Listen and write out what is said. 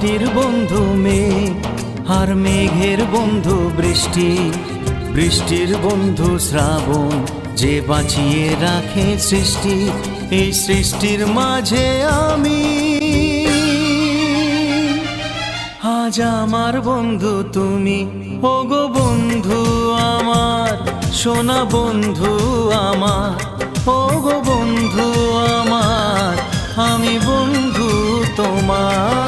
মাটির বন্ধু মেঘ, আর মেঘের বন্ধু বৃষ্টি, বৃষ্টির বন্ধু শ্রাবণ, যে বাঁচিয়ে রাখে সৃষ্টি। এই সৃষ্টির মাঝে আমি, আজ আমার বন্ধু তুমি। ওগো বন্ধু আমার, সোনা বন্ধু আমার, ওগো বন্ধু আমার, আমি বন্ধু তোমার।